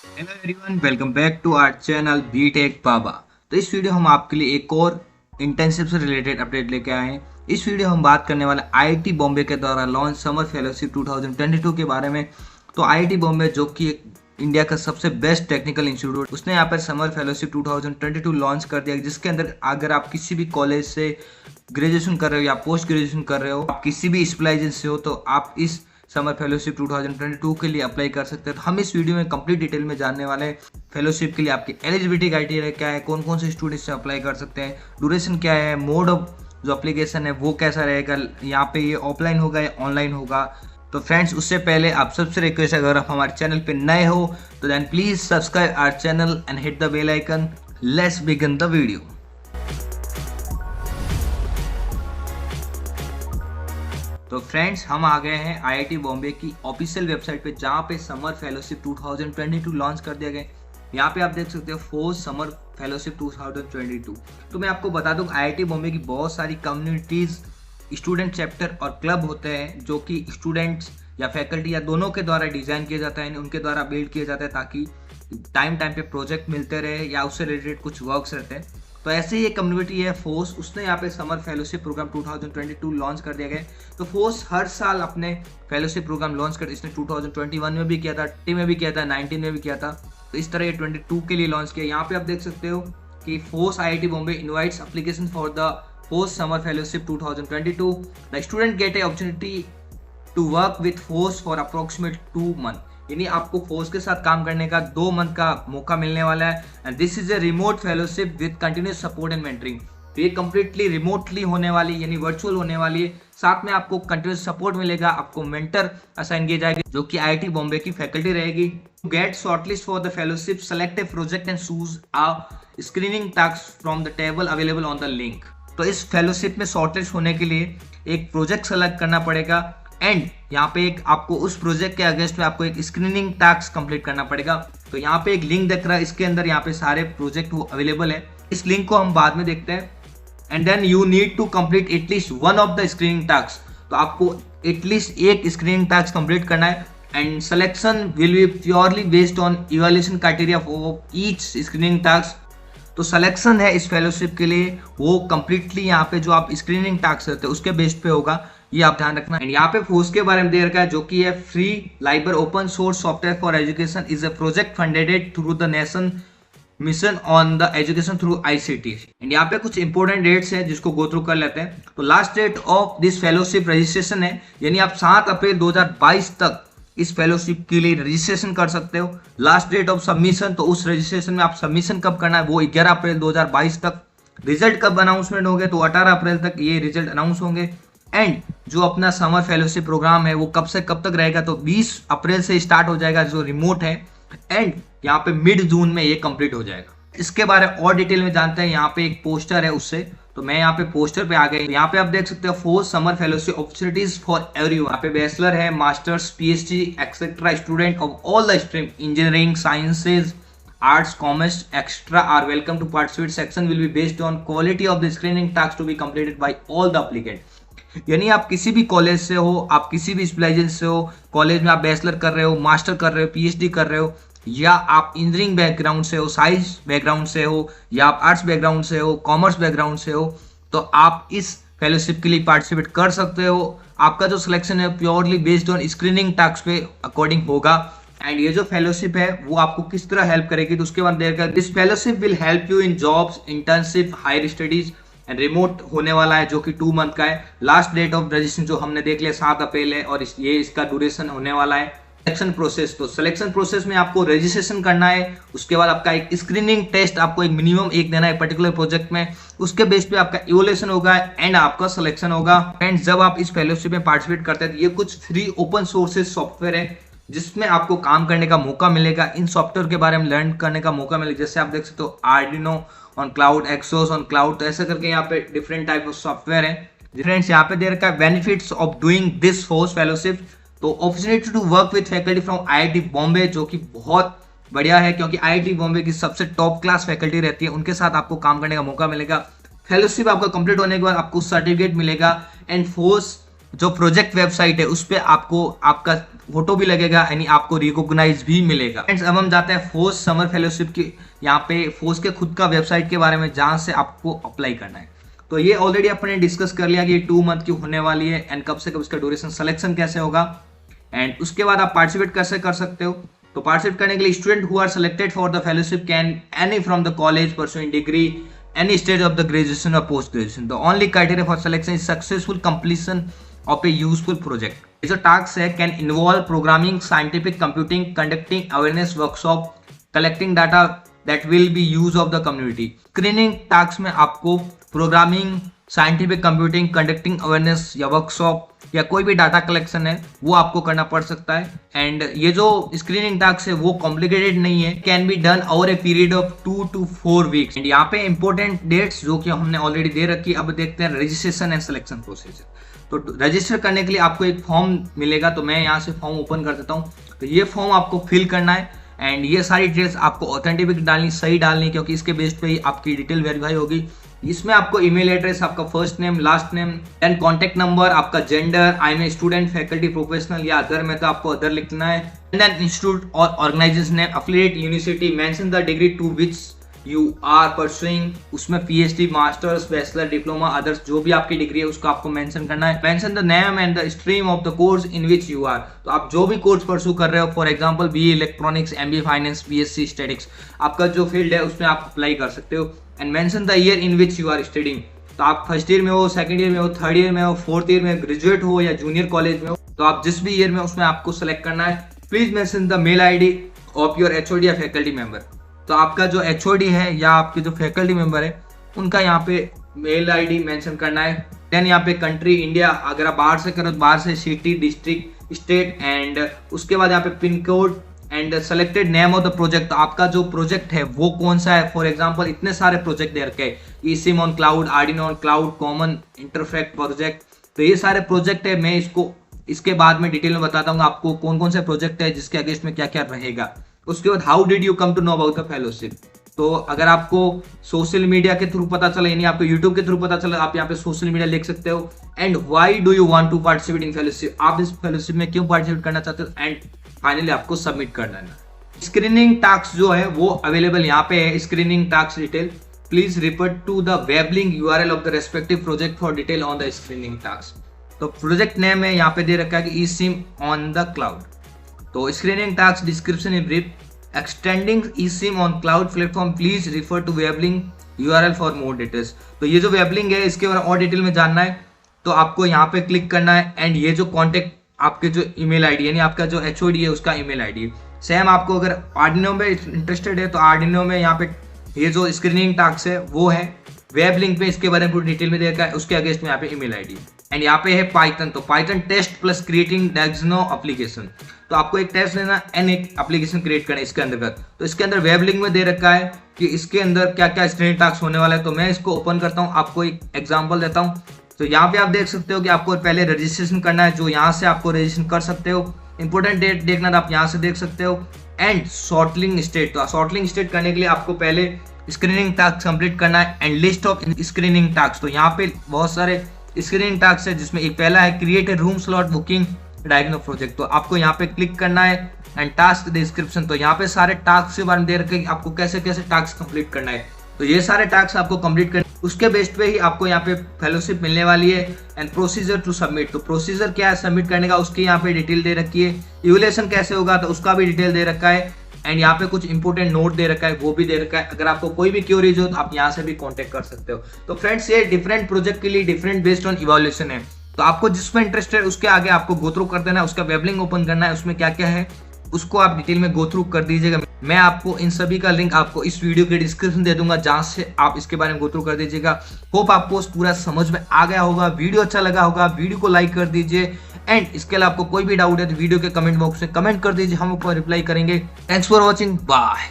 Hello everyone, welcome back to our channel BTech Baba. तो इस video हम आपके लिए एक और इंटर्नशिप से रिलेटेड अपडेट लेके आए हैं। इस वीडियो हम बात करने वाले आईआईटी बॉम्बे के द्वारा लॉन्च समर फेलोशिप 2022 के बारे में। तो आईआईटी बॉम्बे जो कि इंडिया का सबसे बेस्ट टेक्निकल इंस्टीट्यूट, उसने यहाँ पर समर फेलोशिप 2022 लॉन्च कर दिया, जिसके अंदर अगर आप किसी भी कॉलेज से ग्रेजुएशन कर रहे हो या पोस्ट ग्रेजुएशन कर रहे हो, आप किसी भी स्पेशलाइजेशन से हो, तो आप इस समर फेलोशिप 2022 के लिए अप्लाई कर सकते हैं। तो हम इस वीडियो में कंप्लीट डिटेल में जानने वाले हैं फेलोशिप के लिए आपकी एलिजिबिलिटी क्राइटेरिया क्या है, कौन कौन से स्टूडेंट्स अप्लाई कर सकते हैं, ड्यूरेशन क्या है, मोड ऑफ जो एप्लीकेशन है वो कैसा रहेगा, यहाँ पे ये ऑफलाइन होगा या ऑनलाइन होगा। तो फ्रेंड्स, उससे पहले आप सबसे रिक्वेस्ट है, अगर आप हमारे चैनल पे नए हो तो then please subscribe our channel and hit the bell icon. Let's begin the video. तो फ्रेंड्स, हम आ गए हैं आईआईटी बॉम्बे की ऑफिशियल वेबसाइट पे, जहाँ पे समर फेलोशिप 2022 लॉन्च कर दिया गया। यहाँ पे आप देख सकते हो फोर्थ समर फेलोशिप 2022। तो मैं आपको बता दूं, आईआईटी बॉम्बे की बहुत सारी कम्युनिटीज, स्टूडेंट चैप्टर और क्लब होते हैं, जो कि स्टूडेंट्स या फैकल्टी या दोनों के द्वारा डिजाइन किया जाता है, उनके द्वारा बिल्ड किया जाता है, ताकि टाइम टाइम पे प्रोजेक्ट मिलते रहे या उससे रिलेटेड कुछ वर्क्स रहते हैं। तो ऐसे ही एक कम्युनिटी है फोर्स, उसने यहाँ पे समर फेलोशिप प्रोग्राम 2022 लॉन्च कर दिया गया। तो फोर्स हर साल अपने फेलोशिप प्रोग्राम लॉन्च कर, इसने 2021 में भी किया था, 20 में भी किया था, 19 में भी किया था। तो इस तरह ये 22 के लिए लॉन्च किया। यहाँ पे आप देख सकते हो कि FOSSEE IIT Bombay invites application for the FOSSEE summer fellowship 2022। The student get a opportunity to work with FOSSEE for approximate 2 month, यानी आपको फोर्स के साथ काम करने का 2 मंथ का मौका मिलने वाला है। And this is a remote fellowship with continuous support and mentoring. तो ये कंप्लीटली रिमोटली होने वाली, यानी वर्चुअल होने वाली है। साथ में आपको कंटिन्यूस सपोर्ट मिलेगा, आपको मेंटर असाइन किया जाएगा, जो कि आईआईटी बॉम्बे की फैकल्टी रहेगी। Get shortlist for the fellowship, select a project and choose a screening task from the table available on the link. तो इस फेलोशिप में शॉर्टलिस्ट होने के लिए एक प्रोजेक्ट सेलेक्ट करना पड़ेगा, एंड यहाँ पे एक आपको उस प्रोजेक्ट के अगेंस्ट में आपको एक स्क्रीनिंग टास्क कंप्लीट करना पड़ेगा। तो यहाँ पे एक लिंक दिख रहा है, इसके अंदर यहाँ पे सारे प्रोजेक्ट वो अवेलेबल है। इस लिंक को हम बाद में देखते हैं। And then you need to complete at least one of the screening task. तो आपको एटलीस्ट एक स्क्रीनिंग टास्क कंप्लीट करना है। And selection will be purely based on evaluation criteria for each screening task. तो सिलेक्शन है इस फेलोशिप के लिए, वो कंप्लीटली यहाँ पे जो आप स्क्रीनिंग टास्क करते हैं उसके बेस पे होगा, ये आप ध्यान रखना। एंड यहाँ पे फोर्स के बारे में दे रखा है, जो कि है free Liber open source software for education, is a project funded through the nation mission on the education through ICT. And यहाँ पे कुछ इंपॉर्टेंट डेट्स हैं जिसको गो थ्रू कर लेते हैं। तो last date of this fellowship registration है, यानी आप 7 अप्रैल 2022 तक इस फेलोशिप के लिए रजिस्ट्रेशन कर सकते हो। लास्ट डेट ऑफ सबमिशन, तो उस रजिस्ट्रेशन में आप सबमिशन कब करना है वो 11 अप्रैल 2022 तक। रिजल्ट कब अनाउंसमेंट होंगे, तो 18 अप्रैल तक ये रिजल्ट अनाउंस होंगे। एंड जो अपना समर फेलोशिप प्रोग्राम है वो कब से कब तक रहेगा, तो 20 अप्रैल से स्टार्ट हो जाएगा जो रिमोट है, एंड यहाँ पे मिड जून में ये कंप्लीट हो जाएगा। इसके बारे में और डिटेल में जानते हैं। यहाँ पे एक पोस्टर है उससे, तो मैं यहाँ पे पोस्टर पे आ गए। यहाँ पे आप देख सकते हो fourth summer fellowship opportunities for everyone. यहाँ पे बैचलर है, masters, PhD etcetera student of all the stream, engineering, sciences, arts, commerce extra are welcome to participate. Section will be based on quality of the screening task to be completed by all the applicant. यानी आप किसी भी college से हो, आप किसी भी specialisation से हो, कॉलेज में आप बैचलर कर रहे हो, मास्टर कर रहे हो, पीएचडी कर रहे हो, या आप इंजीनियरिंग बैकग्राउंड से हो, साइंस बैकग्राउंड से हो, या आप आर्ट्स बैकग्राउंड से हो, कॉमर्स बैकग्राउंड से हो, तो आप इस फेलोशिप के लिए पार्टिसिपेट कर सकते हो। आपका जो सिलेक्शन है purely based on screening task पे अकॉर्डिंग होगा। एंड ये जो फेलोशिप है वो आपको किस तरह हेल्प करेगी, तो उसके बाद there this fellowship will help you in jobs, internship, higher studies and remote होने वाला है, जो कि 2 मंथ का है। लास्ट डेट ऑफ रजिस्ट्रेशन जो हमने देख लिया 7 अप्रैल है, और ये इसका ड्यूरेशन होने वाला है। सिलेक्शन प्रोसेस, तो सिलेक्शन प्रोसेस में आपको रजिस्ट्रेशन करना है, उसके बाद आपका एक स्क्रीनिंग टेस्ट आपको एक मिनिमम एक देना है पर्टिकुलर प्रोजेक्ट में, उसके बेस पे आपका इवोल्यूशन होगा एंड आपका सिलेक्शन होगा। एंड जब आप इस फेलोशिप में पार्टिसिपेट करते हैं तो ये कुछ फ्री ओपन सोर्सेज सॉफ्टवेयर है जिसमें आपको काम करने का मौका मिलेगा, इन सॉफ्टवेयर के बारे में लर्न करने का मौका मिलेगा। जैसे आप देख सकते हो आर्डिनो ऑन क्लाउड, एक्सोस ऑन क्लाउड, तो ऐसे करके यहाँ पे डिफरेंट टाइप ऑफ सॉफ्टवेयर है। फ्रेंड्स, यहाँ पे दे रखा है benefits of doing this force fellowship. तो opportunity to work with faculty from IIT Bombay, जो कि बहुत बढ़िया है, क्योंकि आईआईटी बॉम्बे की सबसे टॉप क्लास फैकल्टी रहती है, उनके साथ आपको काम करने का मौका मिलेगा। फेलोशिप आपका कंप्लीट होने के बाद आपको सर्टिफिकेट मिलेगा। एंड फोर्स जो प्रोजेक्ट वेबसाइट है उस पे आपको आपका फोटो भी लगेगा, यानी आपको रिकॉग्नाइज भी मिलेगा। फ्रेंड्स अब हम जाते हैं फोर्स समर फेलोशिप की, यहाँ पे फोर्स के खुद का वेबसाइट के बारे में जहां से आपको अप्लाई करना है। तो ये ऑलरेडी अपने डिस्कस कर लिया कि 2 मंथ की होने वाली है एंड कब से कब इसका ड्यूरेशन, सिलेक्शन कैसे होगा एंड उसके बाद आप पार्टिसिपेट कैसे कर सकते हो। तो पार्टिसिपेट करने के लिए student who are selected for the fellowship can any from the college pursuing degree any stage of the graduation or post graduation. The only criteria for selection is successful completion of a useful project. ये जो task है can involve programming, scientific computing, conducting awareness workshop, collecting data that will be used of the community. Screening task में आपको programming, scientific computing, conducting awareness या workshop या कोई भी data collection है वो आपको करना पड़ सकता है। एंड ये जो स्क्रीनिंग टास्क है वो कॉम्प्लिकेटेड नहीं है, can be done over a period of 2 to 4 weeks. And यहाँ पे इंपॉर्टेंट डेट्स जो कि हमने ऑलरेडी दे रखी, अब देखते हैं रजिस्ट्रेशन एंड सिलेक्शन प्रोसीजर। तो रजिस्टर करने के लिए आपको एक फॉर्म मिलेगा, तो मैं यहाँ से फॉर्म ओपन कर देता हूँ। तो ये फॉर्म आपको फिल करना है एंड ये सारी डिटेल्स आपको ऑथेंटिक डालनी, सही डालनी, क्योंकि इसके बेस पे ही आपकी डिटेल वेरीफाई होगी। इसमें आपको ईमेल एड्रेस, आपका first name, last name, then contact number, आपका gender, I am a student, faculty, professional या अदर में तो आपको अदर लिखना है, एंड देन इंस्टीट्यूट और organisation name, affiliate university, mention the degree to which you are pursuing, उसमें PhD, masters, bachelor, diploma, others जो भी आपकी डिग्री है उसको आपको मेंशन करना है। Mention the name and the stream of the course in which you are, तो आप जो भी कोर्स परसू कर रहे हो, for example BA electronics, MBA finance, BSc statics, आपका जो फील्ड है उसमें आप अप्लाई कर सकते हो। And mention the year in which you are studying, तो आप फर्स्ट ईयर में हो, सेकंड ईयर में हो, थर्ड ईयर में हो, फोर्थ ईयर में, ग्रेजुएट हो या जूनियर कॉलेज में हो, तो आप जिस भी ईयर में उसमें आपको सेलेक्ट करना है। Please mention the mail ID of your HOD या फैकल्टी मेंबर, तो आपका जो एचओडी है या आपके जो फैकल्टी मेंबर है उनका यहाँ पे मेल आईडी मेंशन करना है। देन यहाँ पे कंट्री इंडिया, अगर आप बाहर से करो तो बाहर से, सिटी, डिस्ट्रिक्ट, स्टेट, एंड उसके बाद यहाँ पे pin code and selected name of the project, तो आपका जो प्रोजेक्ट है वो कौन सा है। फॉर एग्जांपल इतने सारे प्रोजेक्ट दे रखे हैं, eSIM on cloud, Arduino on cloud, common interface project, तो ये सारे प्रोजेक्ट है। मैं इसको इसके बाद में डिटेल में बताता हूँ आपको कौन कौन से प्रोजेक्ट है जिसके अगेंस्ट में क्या क्या रहेगा। उसके बाद how did you come to know about the fellowship, तो अगर आपको सोशल मीडिया के थ्रू पता चला, यानी आपको यूट्यूब के थ्रू पता चला, आप यहाँ पे सोशल मीडिया लिख सकते हो। And why do you want to participate in fellowship, आप इस फेलोशिप में क्यों पार्टिसिपेट करना चाहते हो, एंड फाइनली आपको सबमिट कर देना। स्क्रीनिंग टास्क जो है वो अवेलेबल यहाँ पे है, screening task detail, please refer to the web link URL of the respective project for detail on the screening task. तो प्रोजेक्ट नेम है यहाँ पे दे रखा है कि eSIM ऑन द क्लाउड। तो screening task description in brief, extending eSIM on cloud platform, please refer to web link URL for more details. तो ये जो वेब लिंक है इसके बारे में और डिटेल में जानना है तो आपको यहाँ पे क्लिक करना है। एंड ये जो कॉन्टेक्ट, आपके जो ईमेल आईडी, यानी आपका जो एचओडी है उसका ईमेल आईडी सेम, आपको अगर आर्डिनो में इंटरेस्टेड है तो आर्डिनो में यहाँ पे ये जो स्क्रीनिंग टास्क है वो है, वेब लिंक पे इसके बारे में पूरी डिटेल में देखा है, उसके अगेंस्ट में यहाँ पे ईमेल आईडी। एंड यहाँ पे है पाइथन, तो पाइथन टेस्ट प्लस क्रिएटिंग डेक्सनो एप्लीकेशन, तो आपको एक टेस्ट लेना एंड एक एप्लीकेशन क्रिएट करना इसके अंतर्गत। तो इसके अंदर वेब लिंक में दे रखा है कि इसके अंदर क्या क्या स्क्रीनिंग टास्क होने वाला है। तो मैं इसको ओपन करता हूँ, आपको एक एग्जाम्पल देता हूँ। तो यहाँ पे आप देख सकते हो कि आपको पहले रजिस्ट्रेशन करना है, जो यहाँ से आपको रजिस्ट्रेशन कर सकते हो। इंपॉर्टेंट डेट देखना तो आप यहाँ से देख सकते हो। एंड शॉर्टलिंग स्टेट, तो शॉर्टलिंग स्टेट करने के लिए आपको पहले स्क्रीनिंग टास्क कंप्लीट करना है। And list of screening task, तो यहाँ पे बहुत सारे स्क्रीनिंग टास्क है जिसमें एक पहला है create a room slot booking डायग्नो प्रोजेक्ट, तो आपको यहाँ पे क्लिक करना है। एंड टास्क डिस्क्रिप्शन, तो यहाँ पे सारे टास्क के बारे में दे रखे कि आपको कैसे कैसे टास्क कंप्लीट करना है। तो ये सारे टास्क आपको कंप्लीट करना, उसके बेस्ड पे ही आपको यहाँ पे फेलोशिप मिलने वाली है। एंड प्रोसीजर टू सबमिट, तो प्रोसीजर क्या है सबमिट करने का, उसकी यहाँ पे डिटेल दे रखी है। इवैल्यूएशन कैसे होगा तो उसका भी डिटेल दे रखा है। एंड यहाँ पे कुछ इंपोर्टेंट नोट दे रखा है वो भी दे रखा है। अगर आपको कोई भी क्यूरीज हो तो आप यहाँ से भी कांटेक्ट कर सकते हो। तो फ्रेंड्स ये डिफरेंट प्रोजेक्ट के लिए डिफरेंट बेस्ड ऑन इवैल्यूएशन है, तो आपको जिसमें इंटरेस्ट है उसके आगे आपको गो थ्रू कर देना है, उसका वेब लिंक ओपन करना है, उसमें क्या क्या है उसको आप डिटेल में गो थ्रू कर दीजिएगा। मैं आपको इन सभी का लिंक आपको इस वीडियो के डिस्क्रिप्शन दे दूंगा, जहां से आप इसके बारे में गो थ्रू कर दीजिएगा। होप आपको पूरा समझ में आ गया होगा, वीडियो अच्छा लगा होगा, वीडियो को लाइक कर दीजिए। एंड इसके अलावा आपको कोई भी डाउट है तो वीडियो के कमेंट बॉक्स में कमेंट कर दीजिए, हम आपको रिप्लाई करेंगे। Thanks for watching, bye.